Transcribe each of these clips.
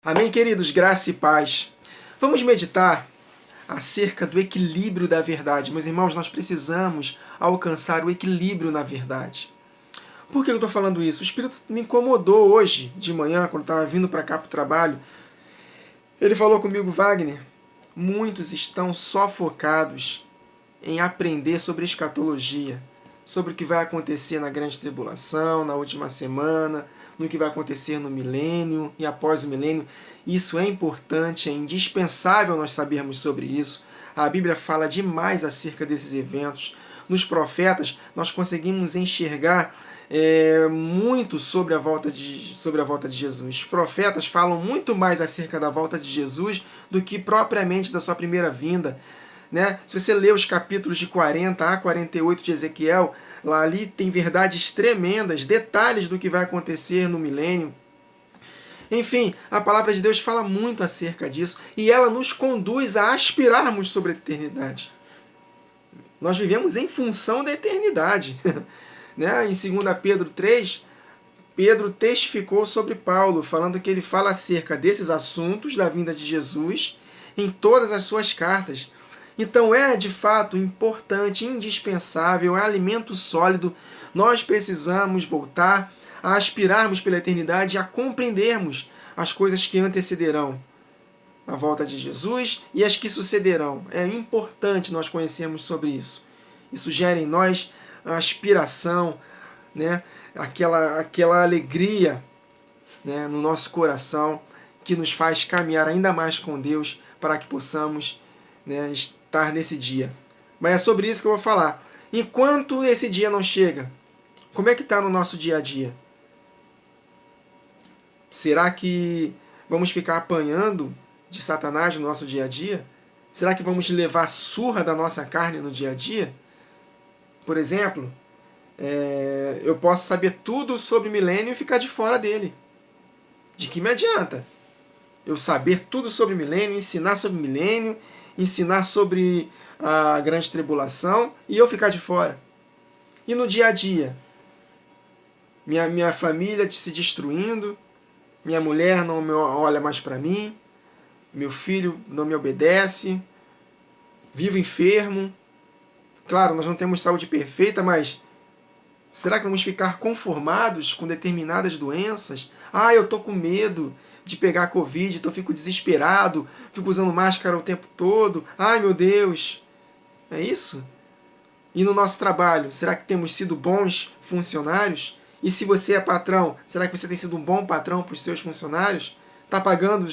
Amém, queridos? Graça e paz. Vamos meditar acerca do equilíbrio da verdade. Meus irmãos, nós precisamos alcançar o equilíbrio na verdade. Por que eu estou falando isso? O Espírito me incomodou hoje de manhã, quando estava vindo para cá para o trabalho. Ele falou comigo, Wagner, muitos estão só focados em aprender sobre escatologia, sobre o que vai acontecer na grande tribulação, na última semana, no que vai acontecer no milênio e após o milênio. Isso é importante, é indispensável nós sabermos sobre isso. A Bíblia fala demais acerca desses eventos. Nos profetas, nós conseguimos enxergar muito sobre a volta de Jesus. Os profetas falam muito mais acerca da volta de Jesus do que propriamente da sua primeira vinda. Né? Se você ler os capítulos de 40 a 48 de Ezequiel, lá ali tem verdades tremendas, detalhes do que vai acontecer no milênio. Enfim, a palavra de Deus fala muito acerca disso e ela nos conduz a aspirarmos sobre a eternidade. Nós vivemos em função da eternidade. Né? Em 2 Pedro 3, Pedro testificou sobre Paulo, falando que ele fala acerca desses assuntos da vinda de Jesus em todas as suas cartas. Então é de fato importante, indispensável, é alimento sólido. Nós precisamos voltar a aspirarmos pela eternidade e a compreendermos as coisas que antecederão a volta de Jesus e as que sucederão. É importante nós conhecermos sobre isso. Isso gera em nós a aspiração, né? aquela alegria, né? No nosso coração que nos faz caminhar ainda mais com Deus para que possamos, né, estar nesse dia. Mas é sobre isso que eu vou falar. Enquanto esse dia não chega, como é que está no nosso dia a dia? Será que vamos ficar apanhando de Satanás no nosso dia a dia? Será que vamos levar surra da nossa carne no dia a dia? Por exemplo, eu posso saber tudo sobre o milênio e ficar de fora dele. De que me adianta eu saber tudo sobre o milênio, ensinar sobre o milênio, ensinar sobre a grande tribulação e eu ficar de fora? E no dia a dia? Minha família se destruindo, minha mulher não me olha mais para mim, meu filho não me obedece, vivo enfermo. Claro, nós não temos saúde perfeita, mas será que vamos ficar conformados com determinadas doenças? Ah, eu estou com medo de pegar a Covid, então fico desesperado, fico usando máscara o tempo todo. Ai, meu Deus! É isso? E no nosso trabalho, será que temos sido bons funcionários? E se você é patrão, será que você tem sido um bom patrão para os seus funcionários? Está pagando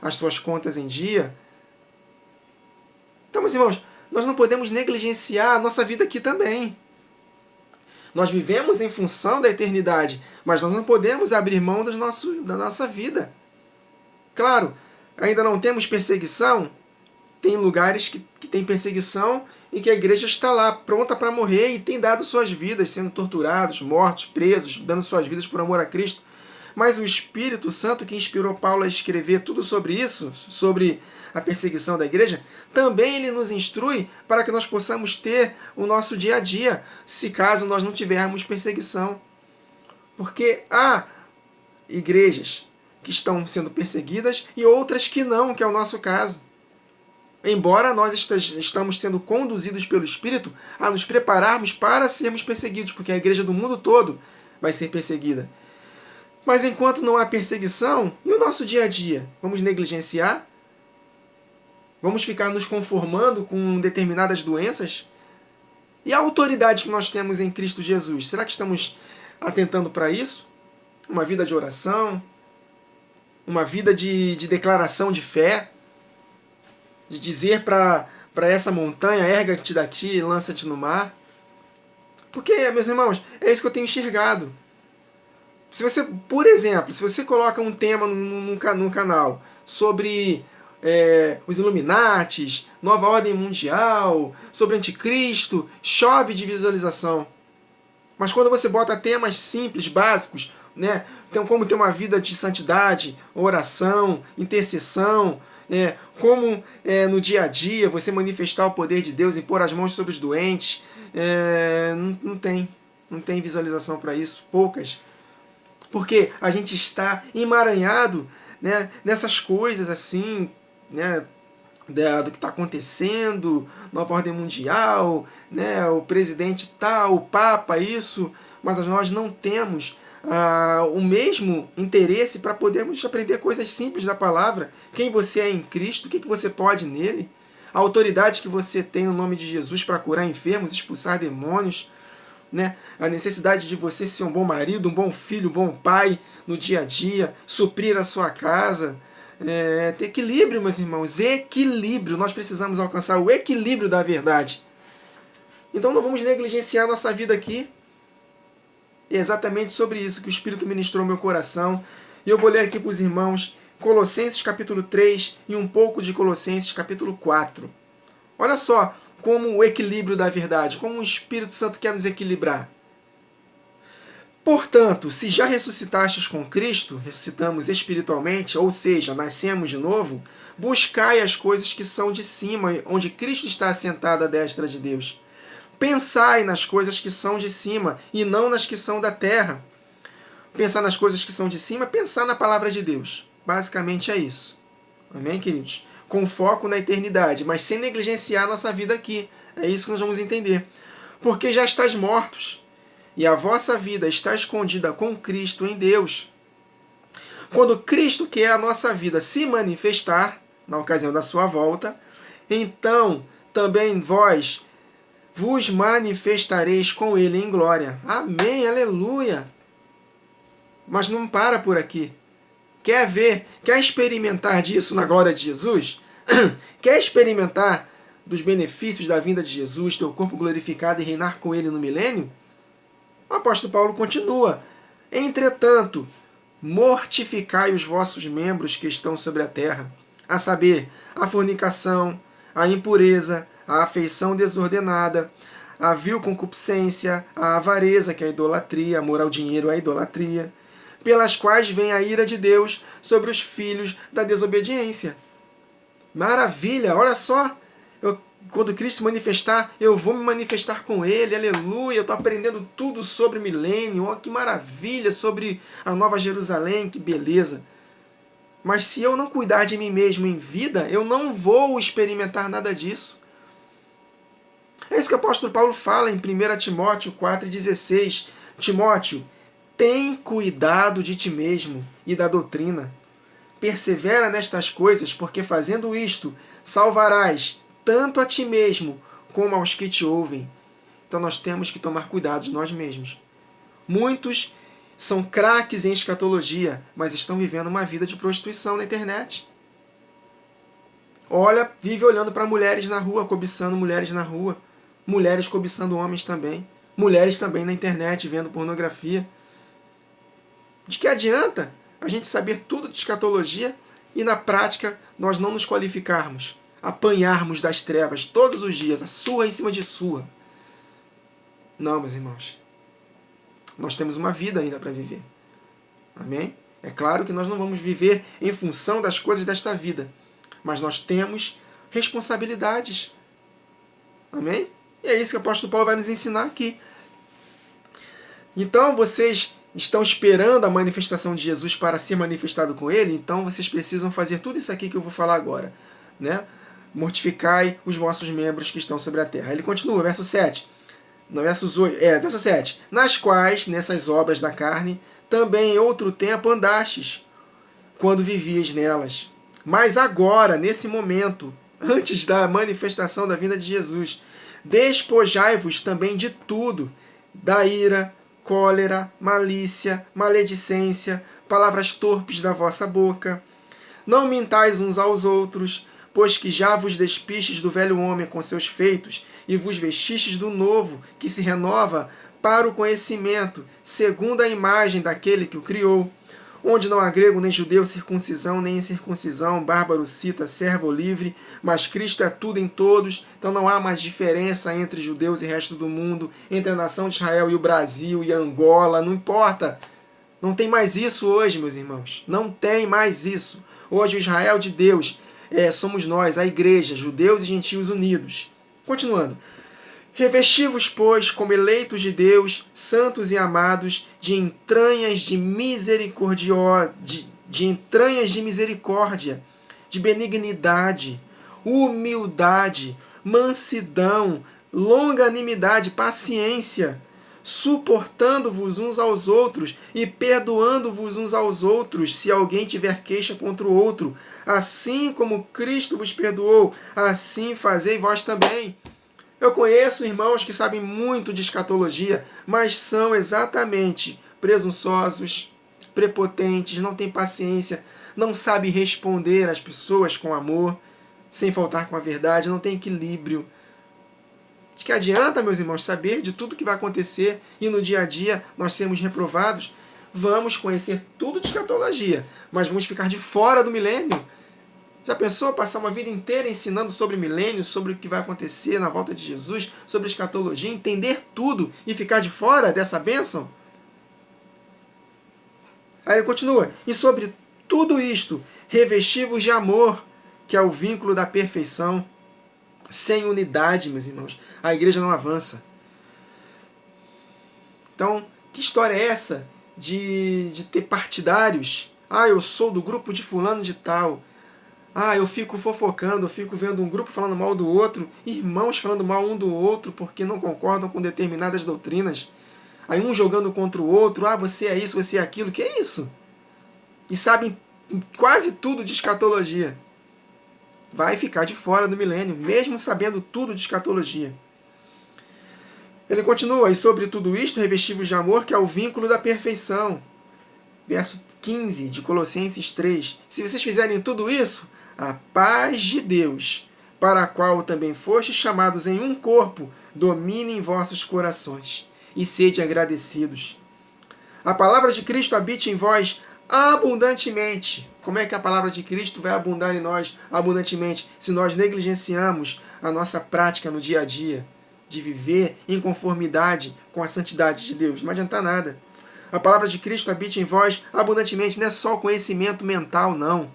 as suas contas em dia? Então, meus irmãos, nós não podemos negligenciar a nossa vida aqui também. Nós vivemos em função da eternidade, mas nós não podemos abrir mão da nossa vida. Claro, ainda não temos perseguição. Tem lugares que tem perseguição e que a igreja está lá, pronta para morrer e tem dado suas vidas, sendo torturados, mortos, presos, dando suas vidas por amor a Cristo. Mas o Espírito Santo que inspirou Paulo a escrever tudo sobre isso, sobre a perseguição da igreja, também ele nos instrui para que nós possamos ter o nosso dia a dia, se caso nós não tivermos perseguição. Porque há igrejas que estão sendo perseguidas e outras que não, que é o nosso caso. Embora nós estamos sendo conduzidos pelo Espírito a nos prepararmos para sermos perseguidos, porque a igreja do mundo todo vai ser perseguida. Mas enquanto não há perseguição, e o nosso dia a dia? Vamos negligenciar? Vamos ficar nos conformando com determinadas doenças? E a autoridade que nós temos em Cristo Jesus? Será que estamos atentando para isso? Uma vida de oração? Uma vida de declaração de fé? De dizer para essa montanha, erga-te daqui e lança-te no mar? Porque, meus irmãos, é isso que eu tenho enxergado. Se você, por exemplo, se você coloca um tema num canal sobre os Illuminatis, nova ordem mundial, sobre anticristo, chove de visualização. Mas quando você bota temas simples, básicos, né, então como ter uma vida de santidade, oração, intercessão, como no dia a dia você manifestar o poder de Deus e pôr as mãos sobre os doentes, não tem visualização para isso, poucas. Porque a gente está emaranhado né, nessas coisas assim, né, do que está acontecendo, nova ordem mundial, né, o presidente tal, o Papa, isso, mas nós não temos o mesmo interesse para podermos aprender coisas simples da palavra. Quem você é em Cristo, o que você pode nele, a autoridade que você tem no nome de Jesus para curar enfermos, expulsar demônios, né? A necessidade de você ser um bom marido, um bom filho, um bom pai no dia a dia, suprir a sua casa, ter equilíbrio, meus irmãos, equilíbrio. Nós precisamos alcançar o equilíbrio da verdade. Então não vamos negligenciar a nossa vida aqui. É exatamente sobre isso que o Espírito ministrou no meu coração. E eu vou ler aqui para os irmãos Colossenses capítulo 3 e um pouco de Colossenses capítulo 4. Olha só como o equilíbrio da verdade, como o Espírito Santo quer nos equilibrar. Portanto, se já ressuscitastes com Cristo, ressuscitamos espiritualmente, ou seja, nascemos de novo, buscai as coisas que são de cima, onde Cristo está assentado à destra de Deus. Pensai nas coisas que são de cima e não nas que são da terra. Pensar nas coisas que são de cima é pensar na palavra de Deus. Basicamente é isso. Amém, queridos? Com foco na eternidade, mas sem negligenciar a nossa vida aqui. É isso que nós vamos entender. Porque já estáis mortos, e a vossa vida está escondida com Cristo em Deus. Quando Cristo, que é a nossa vida, se manifestar, na ocasião da sua volta, então também vós vos manifestareis com ele em glória. Amém, aleluia. Mas não para por aqui. Quer ver, quer experimentar disso na glória de Jesus? Quer experimentar dos benefícios da vinda de Jesus, teu corpo glorificado e reinar com ele no milênio? O apóstolo Paulo continua. Entretanto, mortificai os vossos membros que estão sobre a terra, a saber, a fornicação, a impureza, a afeição desordenada, a vil concupiscência, a avareza, que é a idolatria, amor ao dinheiro, a idolatria, pelas quais vem a ira de Deus sobre os filhos da desobediência. Maravilha, olha só, quando Cristo se manifestar, eu vou me manifestar com Ele, aleluia, eu estou aprendendo tudo sobre o milênio, que maravilha, sobre a Nova Jerusalém, que beleza. Mas se eu não cuidar de mim mesmo em vida, eu não vou experimentar nada disso. É isso que o apóstolo Paulo fala em 1 Timóteo 4,16. Timóteo, tem cuidado de ti mesmo e da doutrina. Persevera nestas coisas, porque fazendo isto, salvarás tanto a ti mesmo como aos que te ouvem. Então nós temos que tomar cuidado de nós mesmos. Muitos são craques em escatologia, mas estão vivendo uma vida de prostituição na internet. Olha, vive olhando para mulheres na rua, cobiçando mulheres na rua. Mulheres cobiçando homens também. Mulheres também na internet, vendo pornografia. De que adianta a gente saber tudo de escatologia e na prática nós não nos qualificarmos, apanharmos das trevas todos os dias, a surra em cima de surra? Não, meus irmãos. Nós temos uma vida ainda para viver. Amém? É claro que nós não vamos viver em função das coisas desta vida, mas nós temos responsabilidades. Amém? E é isso que o apóstolo Paulo vai nos ensinar aqui. Então, vocês estão esperando a manifestação de Jesus para ser manifestado com ele, então vocês precisam fazer tudo isso aqui que eu vou falar agora, né? Mortificai os vossos membros que estão sobre a terra. Ele continua, verso 7. No verso 7. Nas quais, nessas obras da carne, também em outro tempo andastes, quando vivias nelas. Mas agora, nesse momento, antes da manifestação da vinda de Jesus, despojai-vos também de tudo, da ira, cólera, malícia, maledicência, palavras torpes da vossa boca. Não mintais uns aos outros, pois que já vos despistes do velho homem com seus feitos, e vos vestistes do novo, que se renova para o conhecimento, segundo a imagem daquele que o criou, onde não há grego nem judeu, circuncisão nem incircuncisão, bárbaro, cita, servo ou livre, mas Cristo é tudo em todos, então não há mais diferença entre judeus e resto do mundo, entre a nação de Israel e o Brasil e Angola, não importa. Não tem mais isso hoje, meus irmãos. Não tem mais isso. Hoje o Israel de Deus somos nós, a igreja, judeus e gentios unidos. Continuando. Revesti-vos, pois, como eleitos de Deus, santos e amados, de entranhas de de entranhas de misericórdia, de benignidade, humildade, mansidão, longanimidade, paciência, suportando-vos uns aos outros e perdoando-vos uns aos outros, se alguém tiver queixa contra o outro. Assim como Cristo vos perdoou, assim fazei vós também. Eu conheço irmãos que sabem muito de escatologia, mas são exatamente presunçosos, prepotentes, não têm paciência, não sabem responder às pessoas com amor, sem faltar com a verdade, não tem equilíbrio. De que adianta, meus irmãos, saber de tudo que vai acontecer e no dia a dia nós sermos reprovados? Vamos conhecer tudo de escatologia, mas vamos ficar de fora do milênio? Já pensou passar uma vida inteira ensinando sobre milênio, sobre o que vai acontecer na volta de Jesus, sobre escatologia, entender tudo e ficar de fora dessa bênção? Aí ele continua, e sobre tudo isto, revesti-vos de amor, que é o vínculo da perfeição. Sem unidade, meus irmãos, a igreja não avança. Então, que história é essa de ter partidários? Ah, eu sou do grupo de fulano de tal. Ah, eu fico fofocando, eu fico vendo um grupo falando mal do outro, irmãos falando mal um do outro porque não concordam com determinadas doutrinas. Aí um jogando contra o outro, ah, você é isso, você é aquilo, que é isso? E sabem quase tudo de escatologia. Vai ficar de fora do milênio, mesmo sabendo tudo de escatologia. Ele continua, e sobre tudo isto, revesti-vos de amor, que é o vínculo da perfeição. Verso 15 de Colossenses 3. Se vocês fizerem tudo isso, a paz de Deus, para a qual também fostes chamados em um corpo, domine em vossos corações, e sede agradecidos. A palavra de Cristo habite em vós abundantemente. Como é que a palavra de Cristo vai abundar em nós abundantemente se nós negligenciamos a nossa prática no dia a dia de viver em conformidade com a santidade de Deus? Não adianta nada. A palavra de Cristo habite em vós abundantemente. Não é só conhecimento mental, não.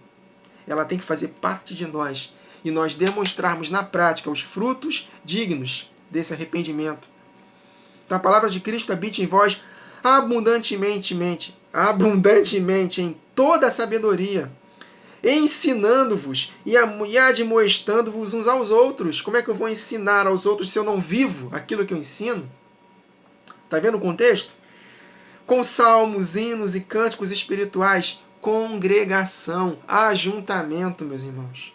Ela tem que fazer parte de nós e nós demonstrarmos na prática os frutos dignos desse arrependimento. Então a palavra de Cristo habite em vós abundantemente em toda a sabedoria, ensinando-vos e admoestando-vos uns aos outros. Como é que eu vou ensinar aos outros se eu não vivo aquilo que eu ensino? Está vendo o contexto? Com salmos, hinos e cânticos espirituais, congregação, ajuntamento, meus irmãos.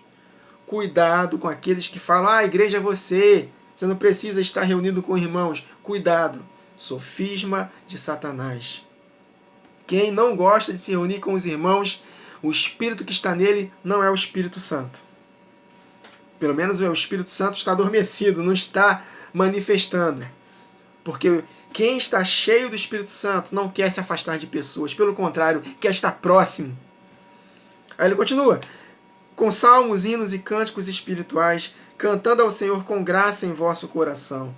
Cuidado com aqueles que falam, ah, a igreja é você não precisa estar reunido com irmãos. Cuidado, sofisma de Satanás. Quem não gosta de se reunir com os irmãos, o Espírito que está nele não é o Espírito Santo. Pelo menos o Espírito Santo está adormecido, não está manifestando. Porque quem está cheio do Espírito Santo não quer se afastar de pessoas, pelo contrário, quer estar próximo. Aí ele continua, com salmos, hinos e cânticos espirituais, cantando ao Senhor com graça em vosso coração.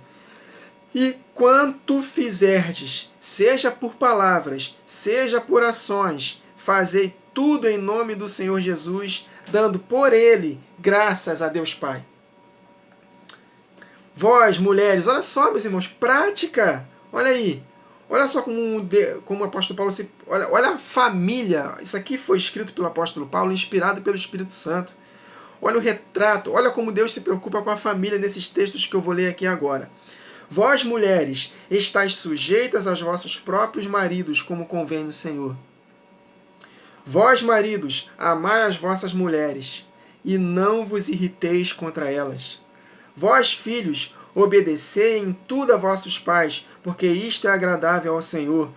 E quanto fizerdes, seja por palavras, seja por ações, fazei tudo em nome do Senhor Jesus, dando por ele graças a Deus Pai. Vós, mulheres, olha só, meus irmãos, prática, olha aí. Olha só como o apóstolo Paulo, olha a família. Isso aqui foi escrito pelo apóstolo Paulo, inspirado pelo Espírito Santo. Olha o retrato, olha como Deus se preocupa com a família nesses textos que eu vou ler aqui agora. Vós, mulheres, estáis sujeitas aos vossos próprios maridos, como convém no Senhor. Vós, maridos, amai as vossas mulheres, e não vos irriteis contra elas. Vós, filhos, obedecei em tudo a vossos pais, porque isto é agradável ao Senhor.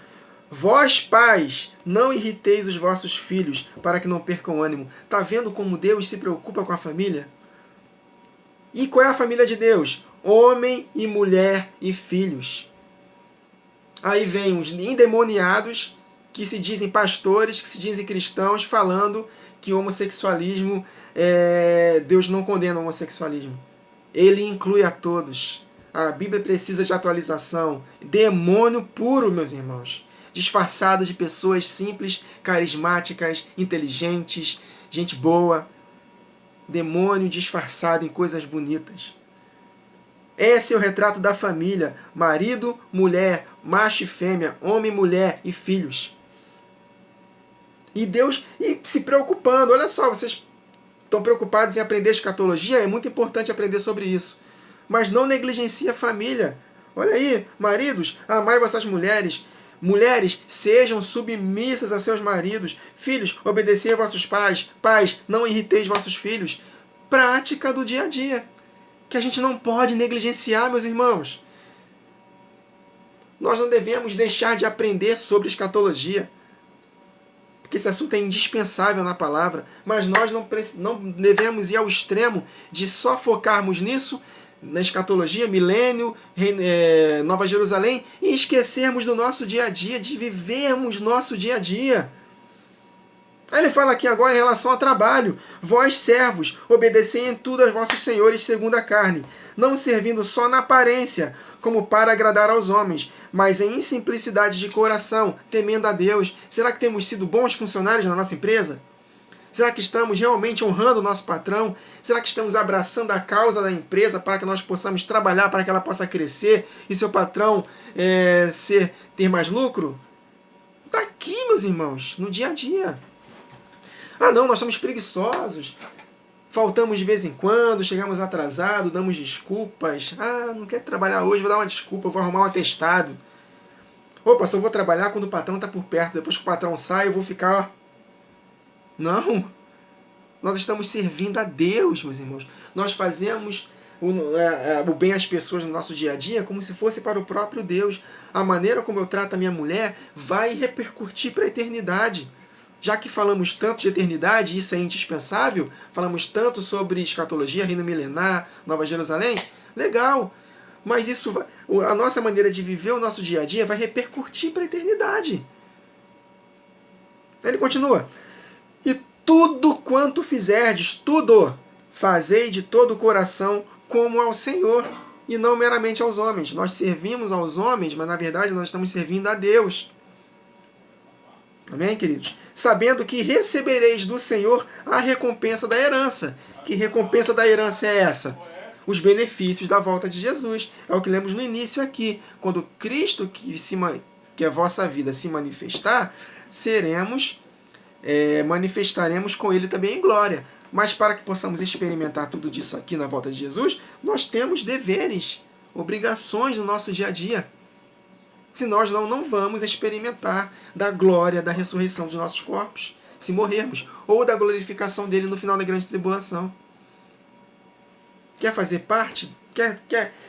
Vós, pais, não irriteis os vossos filhos, para que não percam ânimo. Está vendo como Deus se preocupa com a família? E qual é a família de Deus? Homem e mulher e filhos. Aí vem os endemoniados, que se dizem pastores, que se dizem cristãos, falando que homossexualismo, Deus não condena o homossexualismo. Ele inclui a todos. A Bíblia precisa de atualização. Demônio puro, meus irmãos. Disfarçado de pessoas simples, carismáticas, inteligentes, gente boa. Demônio disfarçado em coisas bonitas. Esse é o retrato da família. Marido, mulher, macho e fêmea, homem, mulher e filhos. E Deus se preocupando. Olha só, vocês estão preocupados em aprender escatologia? É muito importante aprender sobre isso. Mas não negligencie a família. Olha aí, maridos, amai vossas mulheres. Mulheres, sejam submissas a seus maridos. Filhos, obedecei a vossos pais. Pais, não irriteis vossos filhos. Prática do dia a dia, que a gente não pode negligenciar, meus irmãos. Nós não devemos deixar de aprender sobre escatologia, porque esse assunto é indispensável na palavra, mas nós não devemos ir ao extremo de só focarmos nisso, na escatologia, milênio, Nova Jerusalém, e esquecermos do nosso dia a dia, de vivermos nosso dia a dia. Aí ele fala aqui agora em relação ao trabalho. Vós, servos, obedecei em tudo aos vossos senhores segundo a carne, não servindo só na aparência, como para agradar aos homens, mas em simplicidade de coração, temendo a Deus. Será que temos sido bons funcionários na nossa empresa? Será que estamos realmente honrando o nosso patrão? Será que estamos abraçando a causa da empresa para que nós possamos trabalhar, para que ela possa crescer e seu patrão ter mais lucro? Está aqui, meus irmãos, no dia a dia. Ah, não, nós somos preguiçosos. Faltamos de vez em quando, chegamos atrasados, damos desculpas. Ah, não quero trabalhar hoje, vou dar uma desculpa, vou arrumar um atestado. Opa, só vou trabalhar quando o patrão está por perto. Depois que o patrão sai, eu vou ficar... Não. Nós estamos servindo a Deus, meus irmãos. Nós fazemos o bem às pessoas no nosso dia a dia como se fosse para o próprio Deus. A maneira como eu trato a minha mulher vai repercutir para a eternidade. Já que falamos tanto de eternidade, isso é indispensável, falamos tanto sobre escatologia, reino milenar, Nova Jerusalém, legal. Mas a nossa maneira de viver o nosso dia a dia vai repercutir para a eternidade. Ele continua. E tudo quanto fizerdes, tudo, fazei de todo o coração como ao Senhor, e não meramente aos homens. Nós servimos aos homens, mas na verdade nós estamos servindo a Deus. Amém, queridos? Sabendo que recebereis do Senhor a recompensa da herança. Que recompensa da herança é essa? Os benefícios da volta de Jesus. É o que lemos no início aqui. Quando Cristo, que a vossa vida se manifestar, manifestaremos com Ele também em glória. Mas para que possamos experimentar tudo disso aqui na volta de Jesus, nós temos deveres, obrigações no nosso dia a dia. Se nós não vamos experimentar da glória da ressurreição de nossos corpos, se morrermos, ou da glorificação dele no final da grande tribulação. Quer fazer parte?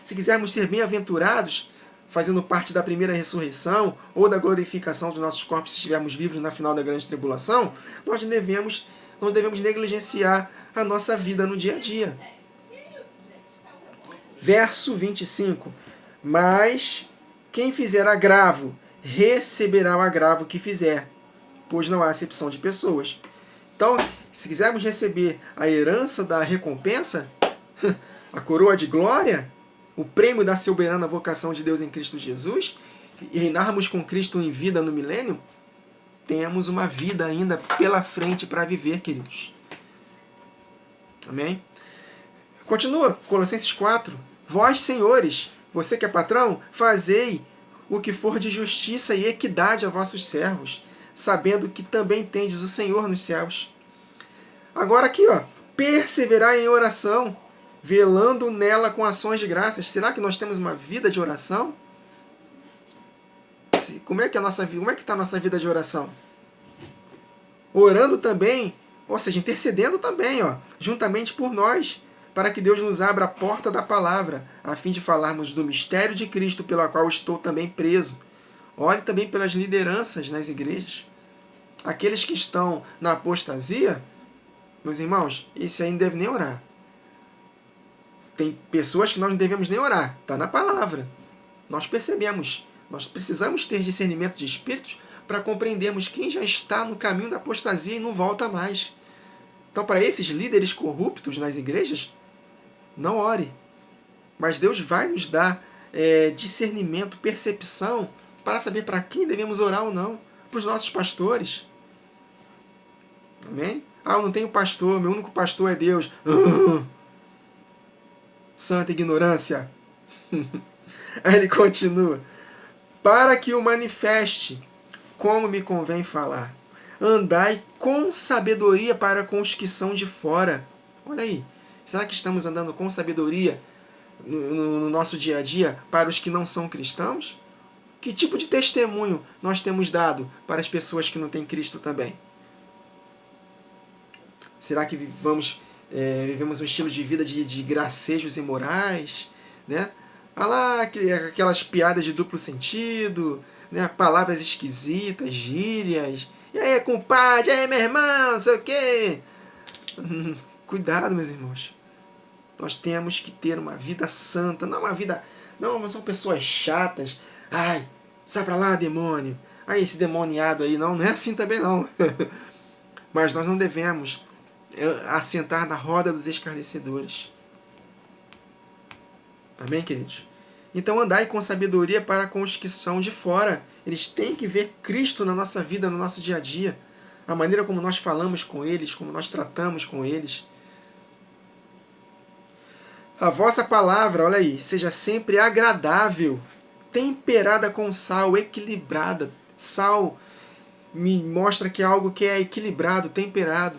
Se quisermos ser bem-aventurados, fazendo parte da primeira ressurreição, ou da glorificação dos nossos corpos se estivermos vivos na final da grande tribulação, nós não devemos negligenciar a nossa vida no dia a dia. Verso 25. Mas... quem fizer agravo, receberá o agravo que fizer, pois não há acepção de pessoas. Então, se quisermos receber a herança da recompensa, a coroa de glória, o prêmio da soberana vocação de Deus em Cristo Jesus, e reinarmos com Cristo em vida no milênio, temos uma vida ainda pela frente para viver, queridos. Amém? Continua, Colossenses 4. Vós, senhores, você que é patrão, fazei o que for de justiça e equidade a vossos servos, sabendo que também tendes o Senhor nos céus. Agora aqui, perseverar em oração, velando nela com ações de graças. Será que nós temos uma vida de oração? Como é que está a nossa vida de oração? Orando também, ou seja, intercedendo também, juntamente por nós, para que Deus nos abra a porta da palavra, a fim de falarmos do mistério de Cristo, pela qual estou também preso. Ore também pelas lideranças nas igrejas. Aqueles que estão na apostasia, meus irmãos, esse aí não deve nem orar. Tem pessoas que nós não devemos nem orar. Está na palavra. Nós percebemos. Nós precisamos ter discernimento de espíritos para compreendermos quem já está no caminho da apostasia e não volta mais. Então, para esses líderes corruptos nas igrejas, não ore. Mas Deus vai nos dar discernimento, percepção, para saber para quem devemos orar ou não. Para os nossos pastores. Amém? Eu não tenho pastor, meu único pastor é Deus. Santa ignorância. Aí ele continua. Para que o manifeste, como me convém falar, Andai com sabedoria para com os que são de fora. Olha aí, será que estamos andando com sabedoria no nosso dia a dia para os que não são cristãos? Que tipo de testemunho nós temos dado para as pessoas que não têm Cristo também? Será que vivemos um estilo de vida de gracejos imorais? Né? Olha lá aquelas piadas de duplo sentido, né? Palavras esquisitas, gírias. E aí, compadre? E aí, meu irmão? Não sei o quê. Cuidado, meus irmãos. Nós temos que ter uma vida santa, não uma vida... Não são pessoas chatas. Ai, sai pra lá, demônio. Ai, esse demoniado aí. Não é assim também não. Mas nós não devemos assentar na roda dos escarnecedores. Amém, queridos? Então andai com sabedoria para com os que são de fora. Eles têm que ver Cristo na nossa vida, no nosso dia a dia. A maneira como nós falamos com eles, como nós tratamos com eles. A vossa palavra, olha aí, seja sempre agradável, temperada com sal, equilibrada. Sal me mostra que é algo que é equilibrado, temperado.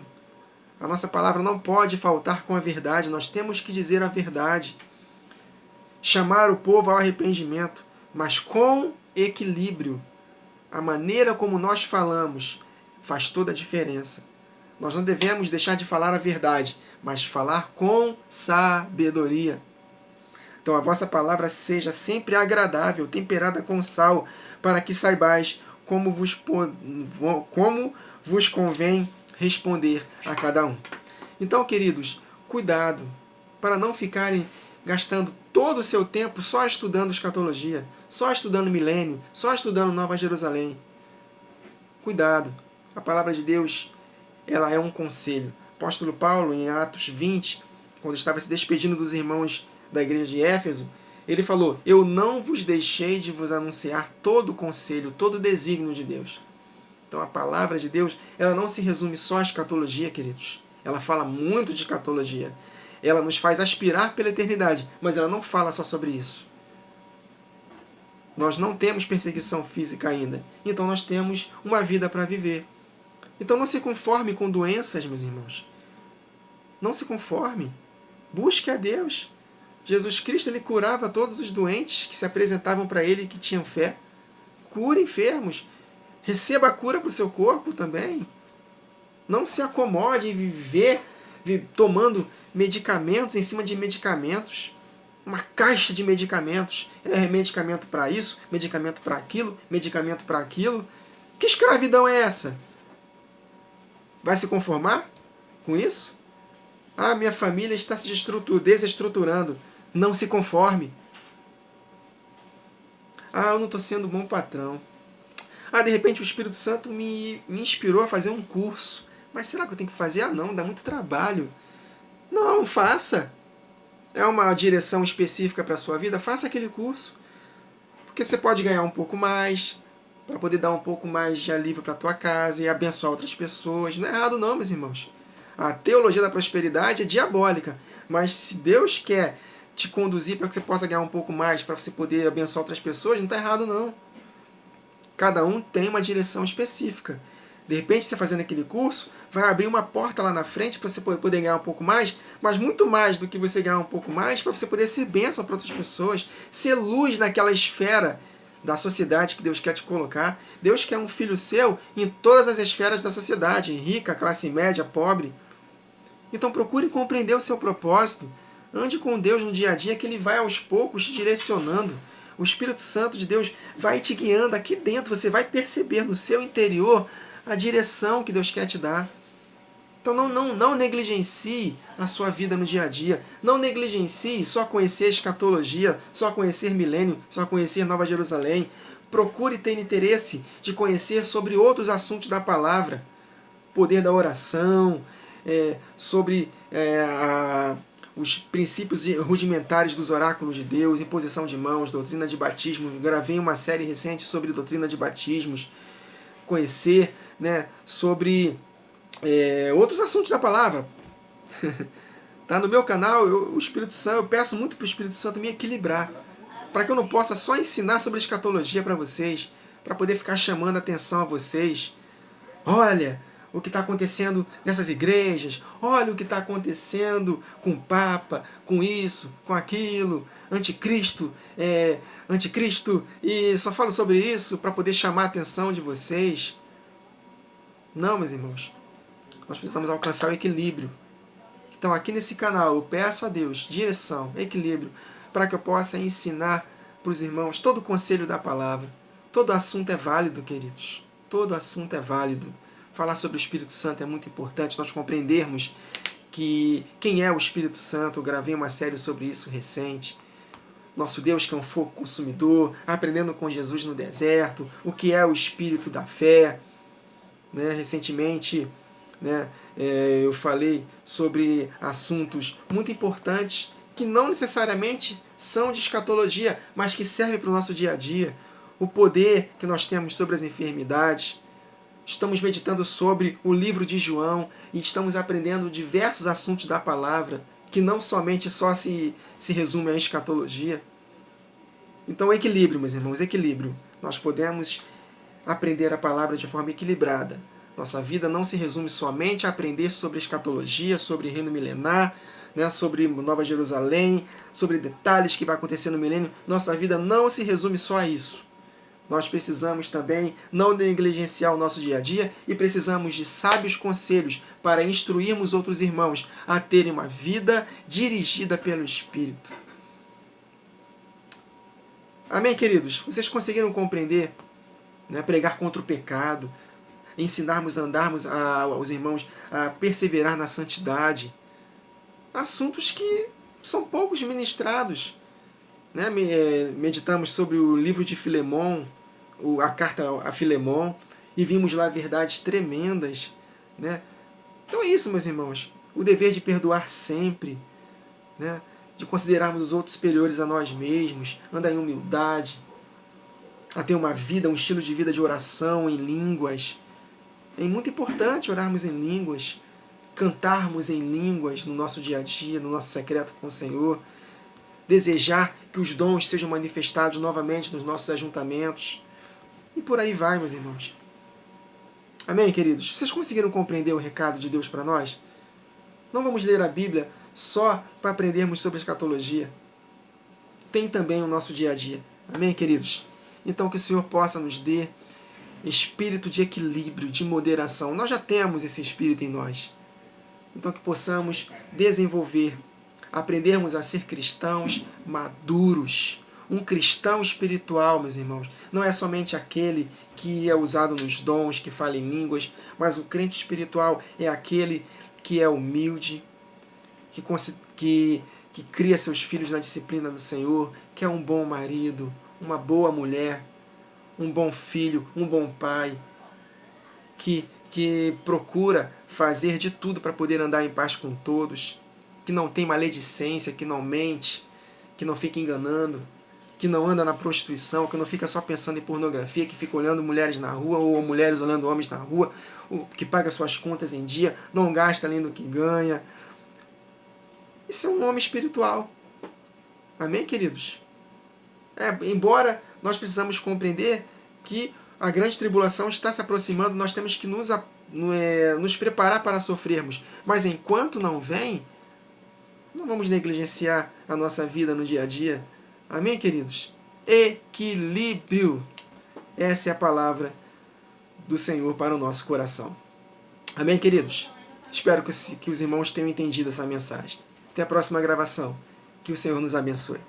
A nossa palavra não pode faltar com a verdade, nós temos que dizer a verdade. Chamar o povo ao arrependimento, mas com equilíbrio. A maneira como nós falamos faz toda a diferença. Nós não devemos deixar de falar a verdade, mas falar com sabedoria. Então a vossa palavra seja sempre agradável, temperada com sal, para que saibais como vos convém responder a cada um. Então, queridos, cuidado para não ficarem gastando todo o seu tempo só estudando escatologia, só estudando milênio, só estudando Nova Jerusalém. Cuidado. A palavra de Deus, ela é um conselho. O apóstolo Paulo, em Atos 20, quando estava se despedindo dos irmãos da igreja de Éfeso, ele falou: eu não vos deixei de vos anunciar todo o conselho, todo o desígnio de Deus. Então a palavra de Deus, ela não se resume só à escatologia, queridos. Ela fala muito de escatologia. Ela nos faz aspirar pela eternidade, mas ela não fala só sobre isso. Nós não temos perseguição física ainda, então nós temos uma vida para viver. Então não se conforme com doenças, meus irmãos. Não se conforme. Busque a Deus. Jesus Cristo, ele curava todos os doentes que se apresentavam para ele e que tinham fé. Cure enfermos. Receba a cura para o seu corpo também. Não se acomode em viver tomando medicamentos em cima de medicamentos. Uma caixa de medicamentos. É medicamento para isso, medicamento para aquilo, medicamento para aquilo. Que escravidão é essa? Vai se conformar com isso? Ah, minha família está se desestruturando. Não se conforme. Ah, eu não estou sendo um bom patrão. Ah, de repente o Espírito Santo me inspirou a fazer um curso. Mas será que eu tenho que fazer? Ah, não, dá muito trabalho. Não, faça. É uma direção específica para a sua vida? Faça aquele curso. Porque você pode ganhar um pouco mais, para poder dar um pouco mais de alívio para a tua casa e abençoar outras pessoas. Não é errado não, meus irmãos. A teologia da prosperidade é diabólica. Mas se Deus quer te conduzir para que você possa ganhar um pouco mais, para você poder abençoar outras pessoas, não está errado não. Cada um tem uma direção específica. De repente, você fazendo aquele curso, vai abrir uma porta lá na frente para você poder ganhar um pouco mais, mas muito mais do que você ganhar um pouco mais, para você poder ser bênção para outras pessoas, ser luz naquela esfera da sociedade que Deus quer te colocar. Deus quer um filho seu em todas as esferas da sociedade, rica, classe média, pobre. Então procure compreender o seu propósito. Ande com Deus no dia a dia, que Ele vai aos poucos te direcionando. O Espírito Santo de Deus vai te guiando aqui dentro. Você vai perceber no seu interior a direção que Deus quer te dar. Então não negligencie a sua vida no dia a dia. Não negligencie só conhecer a escatologia, só conhecer milênio, só conhecer Nova Jerusalém. Procure ter interesse de conhecer sobre outros assuntos da palavra. Poder da oração, sobre os princípios rudimentares dos oráculos de Deus, imposição de mãos, doutrina de batismo. Gravei uma série recente sobre doutrina de batismos. Conhecer, sobre outros assuntos da palavra. Tá no meu canal, o Espírito Santo, eu peço muito para o Espírito Santo me equilibrar, para que eu não possa só ensinar sobre escatologia para vocês, para poder ficar chamando a atenção a vocês. Olha o que está acontecendo nessas igrejas, olha o que está acontecendo com o Papa, com isso, com aquilo, anticristo, anticristo, e só falo sobre isso para poder chamar a atenção de vocês. Não, meus irmãos, nós precisamos alcançar o equilíbrio. Então, aqui nesse canal, eu peço a Deus direção, equilíbrio, para que eu possa ensinar para os irmãos todo o conselho da palavra. Todo assunto é válido, queridos. Todo assunto é válido. Falar sobre o Espírito Santo é muito importante, nós compreendermos quem é o Espírito Santo. Eu gravei uma série sobre isso recente. Nosso Deus que é um fogo consumidor, aprendendo com Jesus no deserto, o que é o Espírito da fé. Recentemente, eu falei sobre assuntos muito importantes que não necessariamente são de escatologia, mas que servem para o nosso dia a dia. O poder que nós temos sobre as enfermidades. Estamos meditando sobre o livro de João e estamos aprendendo diversos assuntos da palavra, que não somente só se resume à escatologia. Então, equilíbrio, meus irmãos, equilíbrio. Nós podemos aprender a palavra de forma equilibrada. Nossa vida não se resume somente a aprender sobre escatologia, sobre reino milenar, sobre Nova Jerusalém, sobre detalhes que vai acontecer no milênio. Nossa vida não se resume só a isso. Nós precisamos também não negligenciar o nosso dia a dia e precisamos de sábios conselhos para instruirmos outros irmãos a terem uma vida dirigida pelo Espírito. Amém, queridos? Vocês conseguiram compreender? Pregar contra o pecado, ensinarmos, andarmos aos irmãos a perseverar na santidade. Assuntos que são poucos ministrados. Meditamos sobre o livro de Filemon, a carta a Filemon, e vimos lá verdades tremendas. Então é isso, meus irmãos. O dever de perdoar sempre, de considerarmos os outros superiores a nós mesmos, andar em humildade, a ter uma vida, um estilo de vida de oração em línguas. É muito importante orarmos em línguas, cantarmos em línguas no nosso dia a dia, no nosso secreto com o Senhor, desejar que os dons sejam manifestados novamente nos nossos ajuntamentos. E por aí vai, meus irmãos. Amém, queridos? Vocês conseguiram compreender o recado de Deus para nós? Não vamos ler a Bíblia só para aprendermos sobre escatologia. Tem também o nosso dia a dia. Amém, queridos? Então que o Senhor possa nos dar espírito de equilíbrio, de moderação. Nós já temos esse espírito em nós. Então que possamos desenvolver, aprendermos a ser cristãos maduros. Um cristão espiritual, meus irmãos, não é somente aquele que é usado nos dons, que fala em línguas, mas o crente espiritual é aquele que é humilde, que cria seus filhos na disciplina do Senhor, que é um bom marido, uma boa mulher, um bom filho, um bom pai, que procura fazer de tudo para poder andar em paz com todos, que não tem maledicência, que não mente, que não fica enganando, que não anda na prostituição, que não fica só pensando em pornografia, que fica olhando mulheres na rua ou mulheres olhando homens na rua, que paga suas contas em dia, não gasta além do que ganha. Isso é um homem espiritual. Amém, queridos? Embora nós precisamos compreender que a grande tribulação está se aproximando, nós temos que nos preparar para sofrermos. Mas enquanto não vem, não vamos negligenciar a nossa vida no dia a dia. Amém, queridos? Equilíbrio. Essa é a palavra do Senhor para o nosso coração. Amém, queridos? Espero que os irmãos tenham entendido essa mensagem. Até a próxima gravação. Que o Senhor nos abençoe.